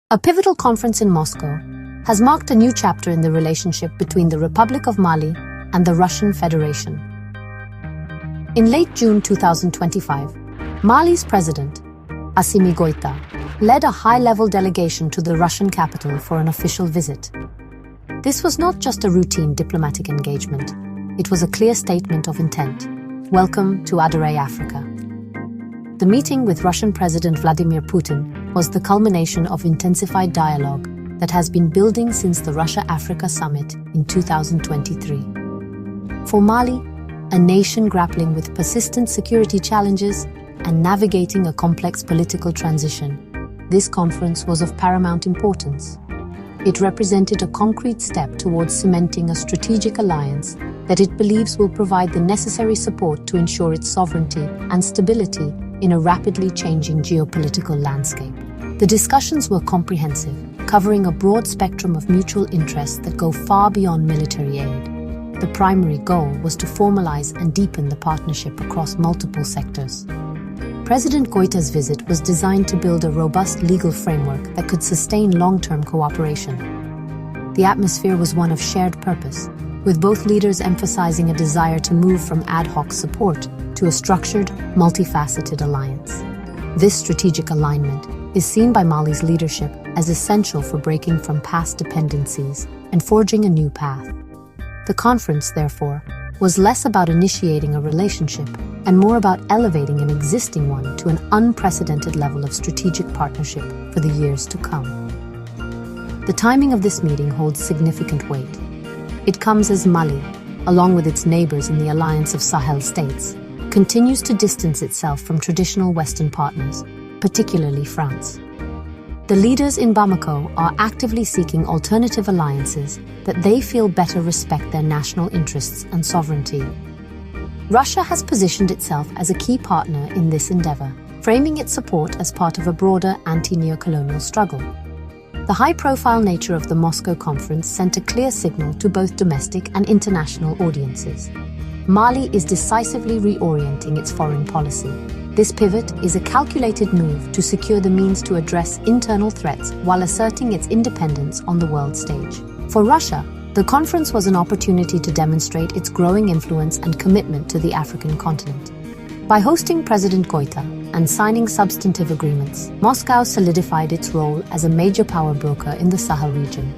A pivotal conference in Moscow has marked a new chapter in the relationship between the Republic of Mali and the Russian Federation. In late June 2025, Mali's president, Assimi Goïta, led a high-level delegation to the Russian capital for an official visit. This was not just a routine diplomatic engagement, it was a clear statement of intent. Welcome to Adare, Africa. The meeting with Russian President Vladimir Putin was the culmination of intensified dialogue that has been building since the Russia-Africa Summit in 2023. For Mali, a nation grappling with persistent security challenges and navigating a complex political transition, this conference was of paramount importance. It represented a concrete step towards cementing a strategic alliance that it believes will provide the necessary support to ensure its sovereignty and stability in a rapidly changing geopolitical landscape. The discussions were comprehensive, covering a broad spectrum of mutual interests that go far beyond military aid. The primary goal was to formalize and deepen the partnership across multiple sectors. President Goïta's visit was designed to build a robust legal framework that could sustain long-term cooperation. The atmosphere was one of shared purpose, with both leaders emphasizing a desire to move from ad hoc support to a structured, multifaceted alliance. This strategic alignment is seen by Mali's leadership as essential for breaking from past dependencies and forging a new path. The conference, therefore, was less about initiating a relationship and more about elevating an existing one to an unprecedented level of strategic partnership for the years to come. The timing of this meeting holds significant weight. It comes as Mali, along with its neighbors in the Alliance of Sahel states, continues to distance itself from traditional Western partners, particularly France. The leaders in Bamako are actively seeking alternative alliances that they feel better respect their national interests and sovereignty. Russia has positioned itself as a key partner in this endeavor, framing its support as part of a broader anti-neocolonial struggle. The high-profile nature of the Moscow conference sent a clear signal to both domestic and international audiences. Mali is decisively reorienting its foreign policy. This pivot is a calculated move to secure the means to address internal threats while asserting its independence on the world stage. For Russia, the conference was an opportunity to demonstrate its growing influence and commitment to the African continent. By hosting President Goïta and signing substantive agreements, Moscow solidified its role as a major power broker in the Sahel region.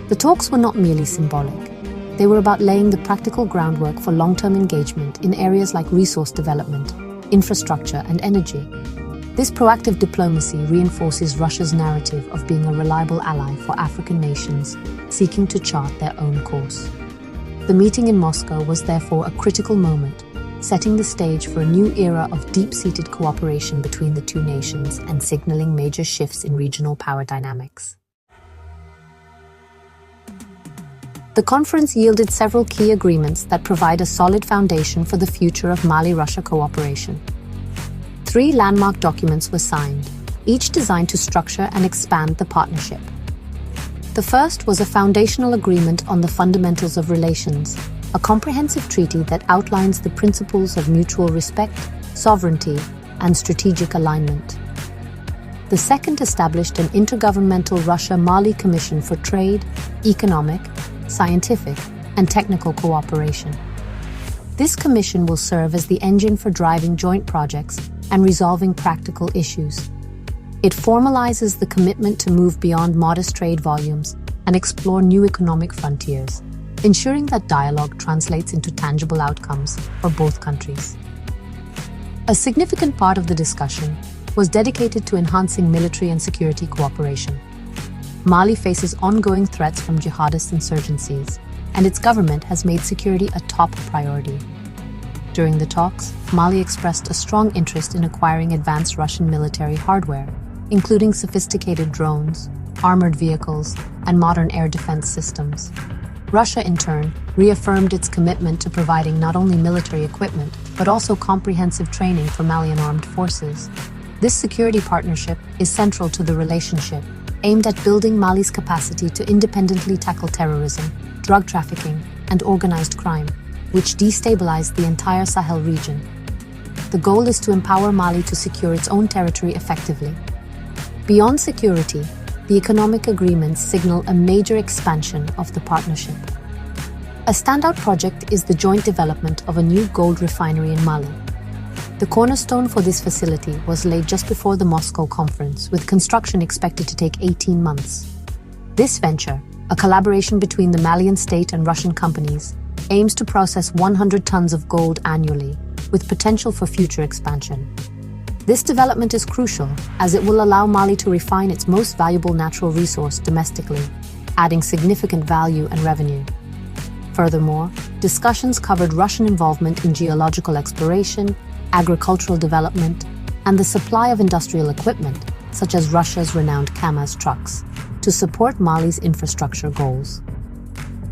The talks were not merely symbolic. They were about laying the practical groundwork for long-term engagement in areas like resource development, infrastructure, and energy. This proactive diplomacy reinforces Russia's narrative of being a reliable ally for African nations seeking to chart their own course. The meeting in Moscow was therefore a critical moment, setting the stage for a new era of deep-seated cooperation between the two nations and signaling major shifts in regional power dynamics. The conference yielded several key agreements that provide a solid foundation for the future of Mali-Russia cooperation. 3 landmark documents were signed, each designed to structure and expand the partnership. The first was a foundational agreement on the fundamentals of relations, a comprehensive treaty that outlines the principles of mutual respect, sovereignty, and strategic alignment. The second established an intergovernmental Russia-Mali Commission for Trade, Economic, Scientific, and Technical Cooperation. This commission will serve as the engine for driving joint projects and resolving practical issues. It formalizes the commitment to move beyond modest trade volumes and explore new economic frontiers, ensuring that dialogue translates into tangible outcomes for both countries. A significant part of the discussion was dedicated to enhancing military and security cooperation. Mali faces ongoing threats from jihadist insurgencies, and its government has made security a top priority. During the talks, Mali expressed a strong interest in acquiring advanced Russian military hardware, including sophisticated drones, armored vehicles, and modern air defense systems. Russia, in turn, reaffirmed its commitment to providing not only military equipment, but also comprehensive training for Malian armed forces. This security partnership is central to the relationship, aimed at building Mali's capacity to independently tackle terrorism, drug trafficking, and organized crime, which destabilize the entire Sahel region. The goal is to empower Mali to secure its own territory effectively. Beyond security, the economic agreements signal a major expansion of the partnership. A standout project is the joint development of a new gold refinery in Mali. The cornerstone for this facility was laid just before the Moscow conference, with construction expected to take 18 months. This venture, a collaboration between the Malian state and Russian companies, aims to process 100 tons of gold annually, with potential for future expansion. This development is crucial, as it will allow Mali to refine its most valuable natural resource domestically, adding significant value and revenue. Furthermore, discussions covered Russian involvement in geological exploration, agricultural development, and the supply of industrial equipment, such as Russia's renowned KAMAZ trucks, to support Mali's infrastructure goals.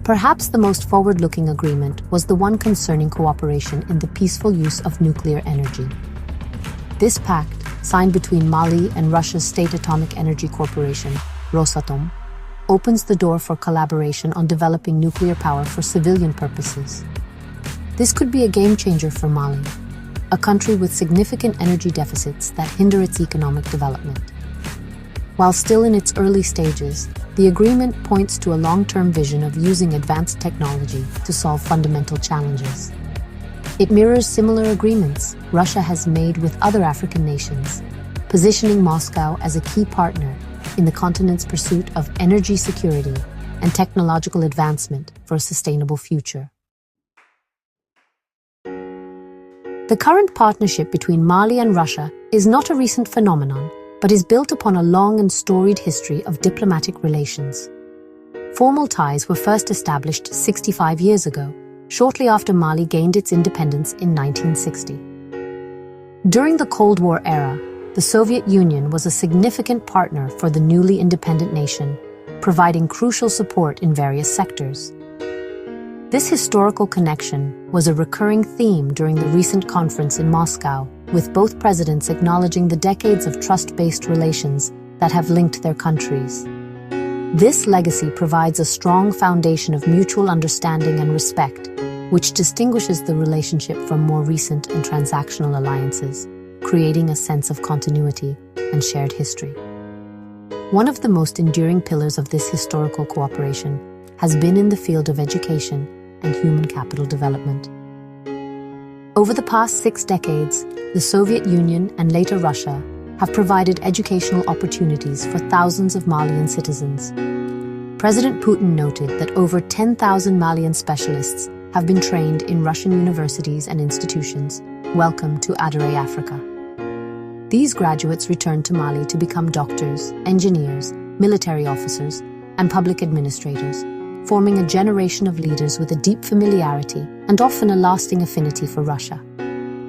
Perhaps the most forward-looking agreement was the one concerning cooperation in the peaceful use of nuclear energy. This pact, signed between Mali and Russia's State Atomic Energy Corporation, Rosatom, opens the door for collaboration on developing nuclear power for civilian purposes. This could be a game-changer for Mali, a country with significant energy deficits that hinder its economic development. While still in its early stages, the agreement points to a long-term vision of using advanced technology to solve fundamental challenges. It mirrors similar agreements Russia has made with other African nations, positioning Moscow as a key partner in the continent's pursuit of energy security and technological advancement for a sustainable future. The current partnership between Mali and Russia is not a recent phenomenon, but is built upon a long and storied history of diplomatic relations. Formal ties were first established 65 years ago, shortly after Mali gained its independence in 1960. During the Cold War era, the Soviet Union was a significant partner for the newly independent nation, providing crucial support in various sectors. This historical connection was a recurring theme during the recent conference in Moscow, with both presidents acknowledging the decades of trust-based relations that have linked their countries. This legacy provides a strong foundation of mutual understanding and respect, which distinguishes the relationship from more recent and transactional alliances, creating a sense of continuity and shared history. One of the most enduring pillars of this historical cooperation has been in the field of education and human capital development. Over the past 6 decades, the Soviet Union and later Russia have provided educational opportunities for thousands of Malian citizens. President Putin noted that over 10,000 Malian specialists have been trained in Russian universities and institutions. Welcome to Adare Africa. These graduates returned to Mali to become doctors, engineers, military officers, and public administrators, forming a generation of leaders with a deep familiarity and often a lasting affinity for Russia.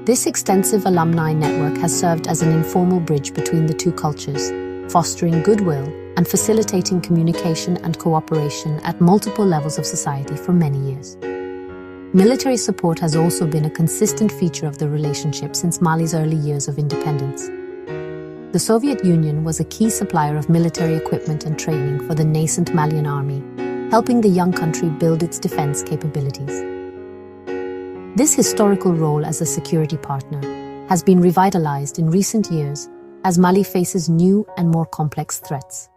This extensive alumni network has served as an informal bridge between the two cultures, fostering goodwill and facilitating communication and cooperation at multiple levels of society for many years. Military support has also been a consistent feature of the relationship since Mali's early years of independence. The Soviet Union was a key supplier of military equipment and training for the nascent Malian army, helping the young country build its defense capabilities. This historical role as a security partner has been revitalized in recent years as Mali faces new and more complex threats.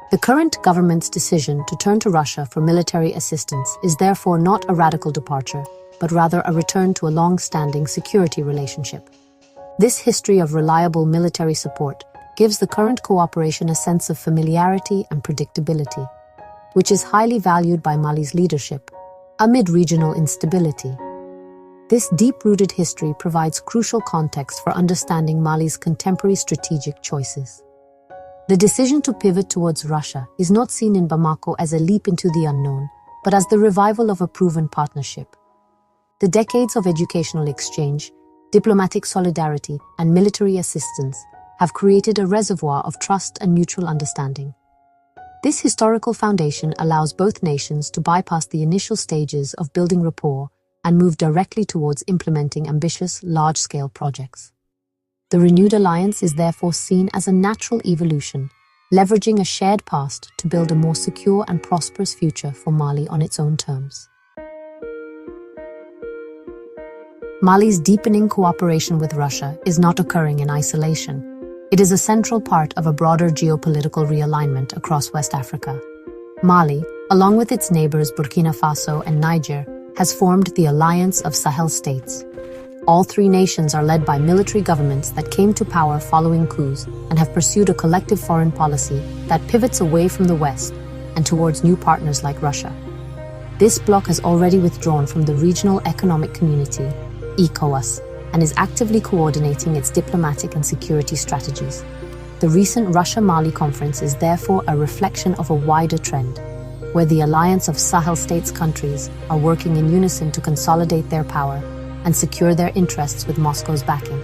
The current government's decision to turn to Russia for military assistance is therefore not a radical departure, but rather a return to a long-standing security relationship. This history of reliable military support gives the current cooperation a sense of familiarity and predictability, which is highly valued by Mali's leadership amid regional instability. This deep-rooted history provides crucial context for understanding Mali's contemporary strategic choices. The decision to pivot towards Russia is not seen in Bamako as a leap into the unknown, but as the revival of a proven partnership. The decades of educational exchange, diplomatic solidarity, and military assistance have created a reservoir of trust and mutual understanding. This historical foundation allows both nations to bypass the initial stages of building rapport and move directly towards implementing ambitious, large-scale projects. The renewed alliance is therefore seen as a natural evolution, leveraging a shared past to build a more secure and prosperous future for Mali on its own terms. Mali's deepening cooperation with Russia is not occurring in isolation. It is a central part of a broader geopolitical realignment across West Africa. Mali, along with its neighbors Burkina Faso and Niger, has formed the Alliance of Sahel States. All three nations are led by military governments that came to power following coups and have pursued a collective foreign policy that pivots away from the West and towards new partners like Russia. This bloc has already withdrawn from the Regional Economic Community, ECOWAS, and is actively coordinating its diplomatic and security strategies. The recent Russia-Mali conference is therefore a reflection of a wider trend, where the Alliance of Sahel States countries are working in unison to consolidate their power and secure their interests with Moscow's backing.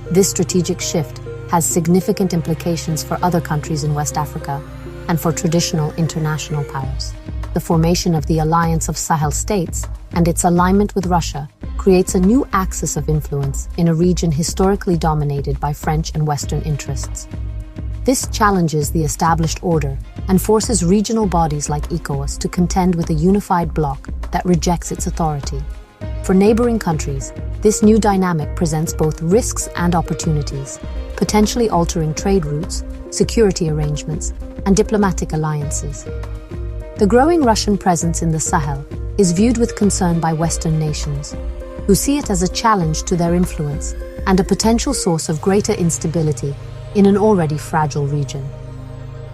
This strategic shift has significant implications for other countries in West Africa and for traditional international powers. The formation of the Alliance of Sahel States and its alignment with Russia creates a new axis of influence in a region historically dominated by French and Western interests. This challenges the established order and forces regional bodies like ECOWAS to contend with a unified bloc that rejects its authority. For neighboring countries, this new dynamic presents both risks and opportunities, potentially altering trade routes, security arrangements, and diplomatic alliances. The growing Russian presence in the Sahel is viewed with concern by Western nations, who see it as a challenge to their influence and a potential source of greater instability in an already fragile region.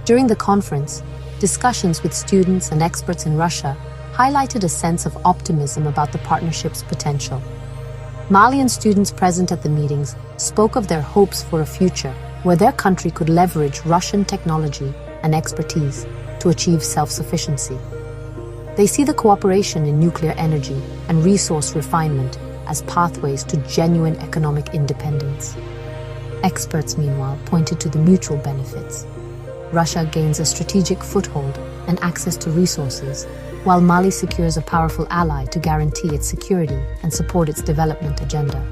During the conference, discussions with students and experts in Russia highlighted a sense of optimism about the partnership's potential. Malian students present at the meetings spoke of their hopes for a future where their country could leverage Russian technology and expertise to achieve self-sufficiency. They see the cooperation in nuclear energy and resource refinement as pathways to genuine economic independence. Experts, meanwhile, pointed to the mutual benefits. Russia gains a strategic foothold and access to resources, while Mali secures a powerful ally to guarantee its security and support its development agenda.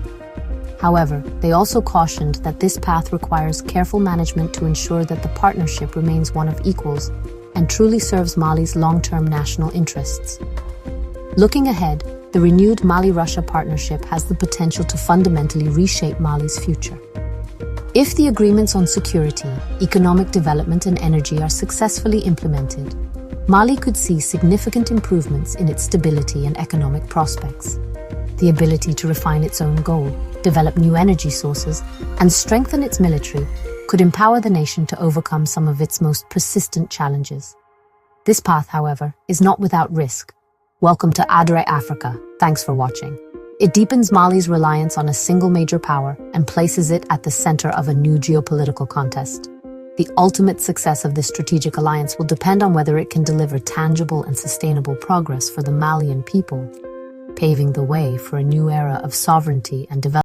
However, they also cautioned that this path requires careful management to ensure that the partnership remains one of equals and truly serves Mali's long-term national interests. Looking ahead, the renewed Mali-Russia partnership has the potential to fundamentally reshape Mali's future. If the agreements on security, economic development, and energy are successfully implemented, Mali could see significant improvements in its stability and economic prospects. The ability to refine its own gold, develop new energy sources, and strengthen its military could empower the nation to overcome some of its most persistent challenges. This path, however, is not without risk. Welcome to Adare Africa. Thanks for watching. It deepens Mali's reliance on a single major power and places it at the center of a new geopolitical contest. The ultimate success of this strategic alliance will depend on whether it can deliver tangible and sustainable progress for the Malian people, paving the way for a new era of sovereignty and development.